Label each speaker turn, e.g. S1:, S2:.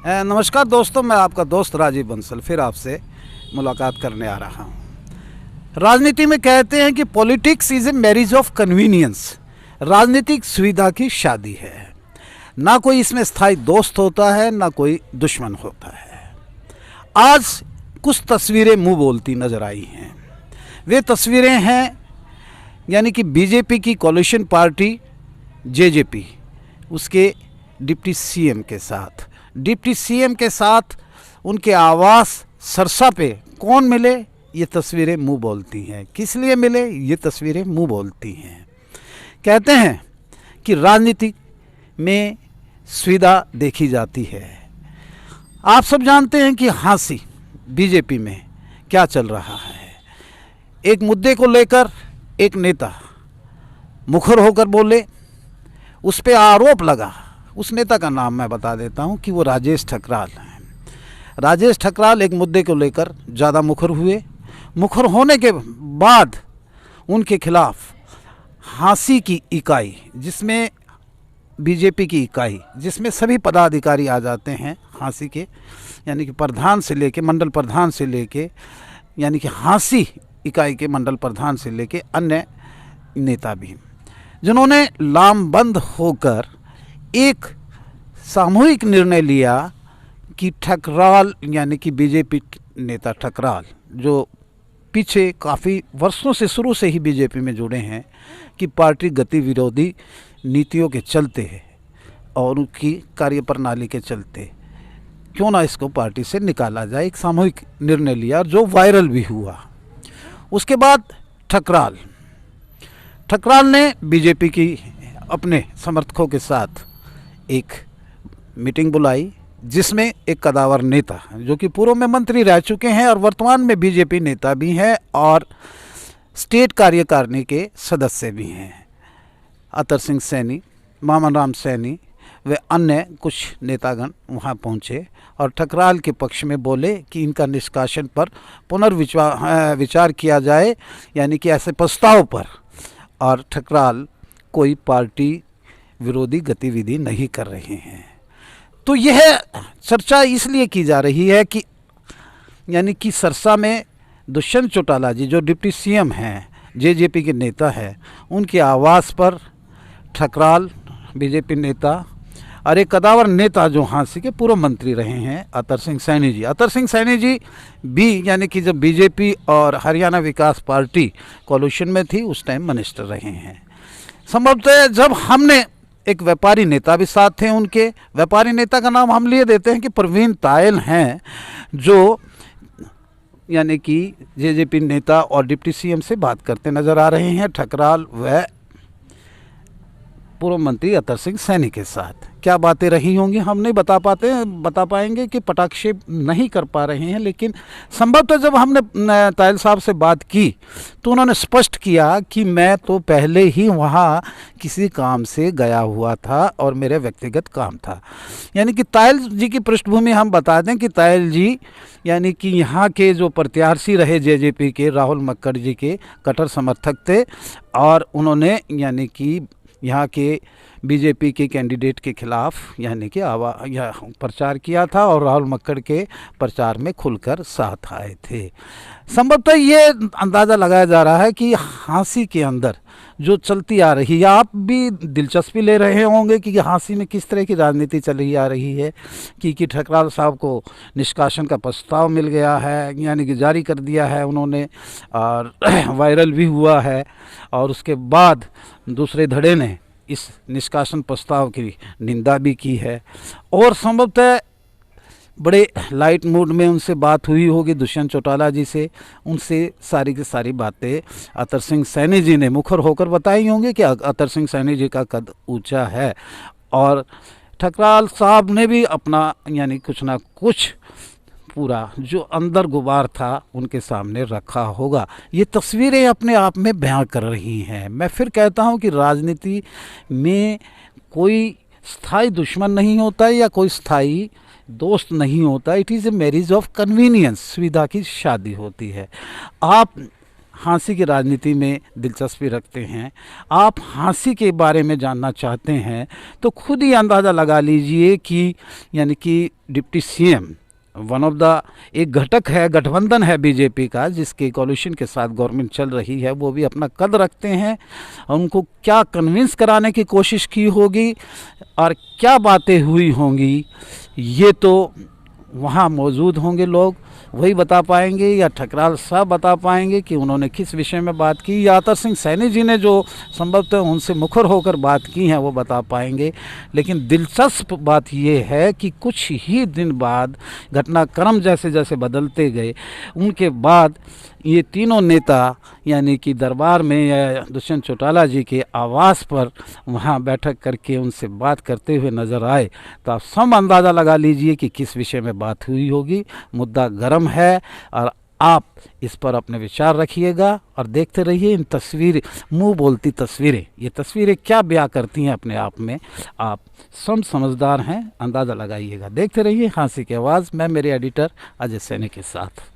S1: नमस्कार दोस्तों, मैं आपका दोस्त राजीव बंसल फिर आपसे मुलाकात करने आ रहा हूँ। राजनीति में कहते हैं कि politics is a marriage of convenience. राजनीतिक सुविधा की शादी है। ना कोई इसमें स्थायी दोस्त होता है, ना कोई दुश्मन होता है। आज कुछ तस्वीरें मुंह बोलती नज़र आई हैं। वे तस्वीरें हैं यानी कि बीजेपी की कोalition पार्टी जेजेपी, उसके डिप्टी सीएम के साथ। डिप्टी सीएम के साथ उनके आवास सरसा पे कौन मिले, ये तस्वीरें मुंह बोलती हैं। किस लिए मिले, ये तस्वीरें मुंह बोलती हैं। कहते हैं कि राजनीति में सुविधा देखी जाती है। आप सब जानते हैं कि हांसी बीजेपी में क्या चल रहा है। एक मुद्दे को लेकर एक नेता मुखर होकर बोले, उस पे आरोप लगा। उस नेता का नाम मैं बता देता हूं कि वो राजेश ठकराल हैं। राजेश ठकराल एक मुद्दे को लेकर ज़्यादा मुखर हुए। मुखर होने के बाद उनके खिलाफ हांसी की इकाई, जिसमें बीजेपी की इकाई, जिसमें सभी पदाधिकारी आ जाते हैं हांसी के, यानी कि प्रधान से लेके मंडल प्रधान से लेके, यानी कि हांसी इकाई के मंडल प्रधान से लेके अन्य नेता भी, जिन्होंने लामबंद होकर एक सामूहिक निर्णय लिया कि ठकराल यानी कि बीजेपी नेता ठकराल, जो पीछे काफ़ी वर्षों से शुरू से ही बीजेपी में जुड़े हैं, कि पार्टी गति विरोधी नीतियों के चलते और उनकी कार्यप्रणाली के चलते क्यों ना इसको पार्टी से निकाला जाए। एक सामूहिक निर्णय लिया जो वायरल भी हुआ। उसके बाद ठकराल ने बीजेपी की अपने समर्थकों के साथ एक मीटिंग बुलाई, जिसमें एक कदावर नेता जो कि पूर्व में मंत्री रह चुके हैं और वर्तमान में बीजेपी नेता भी हैं और स्टेट कार्यकारिणी के सदस्य भी हैं, अतर सिंह सैनी, मामन राम सैनी व अन्य कुछ नेतागण वहां पहुंचे और ठकराल के पक्ष में बोले कि इनका निष्कासन पर पुनर्विचार किया जाए, यानी कि ऐसे प्रस्ताव पर। और ठकराल कोई पार्टी विरोधी गतिविधि नहीं कर रहे हैं। तो यह चर्चा इसलिए की जा रही है कि यानी कि सरसा में दुष्यंत चौटाला जी, जो डिप्टी सीएम हैं, जेजेपी के नेता हैं, उनके आवास पर ठकराल बीजेपी नेता और एक कदावर नेता जो हांसी के पूर्व मंत्री रहे हैं, अतर सिंह सैनी जी भी, यानी कि जब बीजेपी और हरियाणा विकास पार्टी कोalition में थी उस टाइम मिनिस्टर रहे हैं। संभवतः जब हमने एक व्यापारी नेता भी साथ थे, उनके व्यापारी नेता का नाम हम लिए देते हैं कि प्रवीण तायल हैं, जो यानी कि जेजेपी नेता और डिप्टी सीएम से बात करते नजर आ रहे हैं, ठकराल व पूर्व मंत्री अतर सिंह सैनी के साथ। क्या बातें रही होंगी हम नहीं बता पाएंगे कि पटाक्षेप नहीं कर पा रहे हैं, लेकिन संभवतः जब हमने तायल साहब से बात की तो उन्होंने स्पष्ट किया कि मैं तो पहले ही वहाँ किसी काम से गया हुआ था और मेरे व्यक्तिगत काम था। यानी कि तायल जी की पृष्ठभूमि हम बता दें कि तायल जी यानी कि यहाँ के जो प्रत्याशी रहे जेजेपी के, राहुल मक्कड़ जी के कट्टर समर्थक थे और उन्होंने यानी कि यहाँ के बीजेपी के कैंडिडेट के खिलाफ यानी कि प्रचार किया था और राहुल मक्कड़ के प्रचार में खुलकर साथ आए थे। संभवतः ये अंदाज़ा लगाया जा रहा है कि हांसी के अंदर जो चलती आ रही है, आप भी दिलचस्पी ले रहे होंगे कि हांसी में किस तरह की राजनीति चली आ रही है, कि ठकराल साहब को निष्कासन का प्रस्ताव मिल गया है, यानी कि जारी कर दिया है उन्होंने और वायरल भी हुआ है, और उसके बाद दूसरे धड़े ने इस निष्कासन प्रस्ताव की निंदा भी की है। और संभवतः बड़े लाइट मूड में उनसे बात हुई होगी दुष्यंत चौटाला जी से, उनसे सारी की सारी बातें अतर सिंह सैनी जी ने मुखर होकर बताई होंगी कि अतर सिंह सैनी जी का कद ऊंचा है और ठकराल साहब ने भी अपना यानी कुछ ना कुछ पूरा जो अंदर गुबार था उनके सामने रखा होगा। ये तस्वीरें अपने आप में बयां कर रही हैं। मैं फिर कहता हूं कि राजनीति में कोई स्थायी दुश्मन नहीं होता है या कोई स्थायी दोस्त नहीं होता। It is a marriage of convenience, सुविधा की शादी होती है। आप हाँसी की राजनीति में दिलचस्पी रखते हैं, आप हाँसी के बारे में जानना चाहते हैं, तो खुद ही अंदाज़ा लगा लीजिए कि यानी कि deputy CM one of the एक घटक है, गठबंधन है बीजेपी का, जिसके कॉलिशन के साथ गवर्नमेंट चल रही है, वो भी अपना कद रखते हैं। उनको क्या कन्विंस कराने की कोशिश की होगी और क्या बातें हुई होंगी, ये तो वहाँ मौजूद होंगे लोग वही बता पाएंगे, या ठकराल साहब बता पाएंगे कि उन्होंने किस विषय में बात की, या अतर सिंह सैनी जी ने जो संभवतः उनसे मुखर होकर बात की हैं वो बता पाएंगे। लेकिन दिलचस्प बात ये है कि कुछ ही दिन बाद घटनाक्रम जैसे जैसे बदलते गए, उनके बाद ये तीनों नेता यानी कि दरबार में या दुष्यंत चौटाला जी के आवास पर वहाँ बैठक करके उनसे बात करते हुए नज़र आए। तो आप सब अंदाज़ा लगा लीजिए कि किस विषय में बात हुई होगी। मुद्दा गर्म है और आप इस पर अपने विचार रखिएगा और देखते रहिए इन तस्वीर, मुंह बोलती तस्वीरें, ये तस्वीरें क्या बयां करती हैं अपने आप में। आप सब समझदार हैं, अंदाज़ा लगाइएगा। देखते रहिए हाँसी की आवाज़। मैं मेरे एडिटर अजय सैनी के साथ।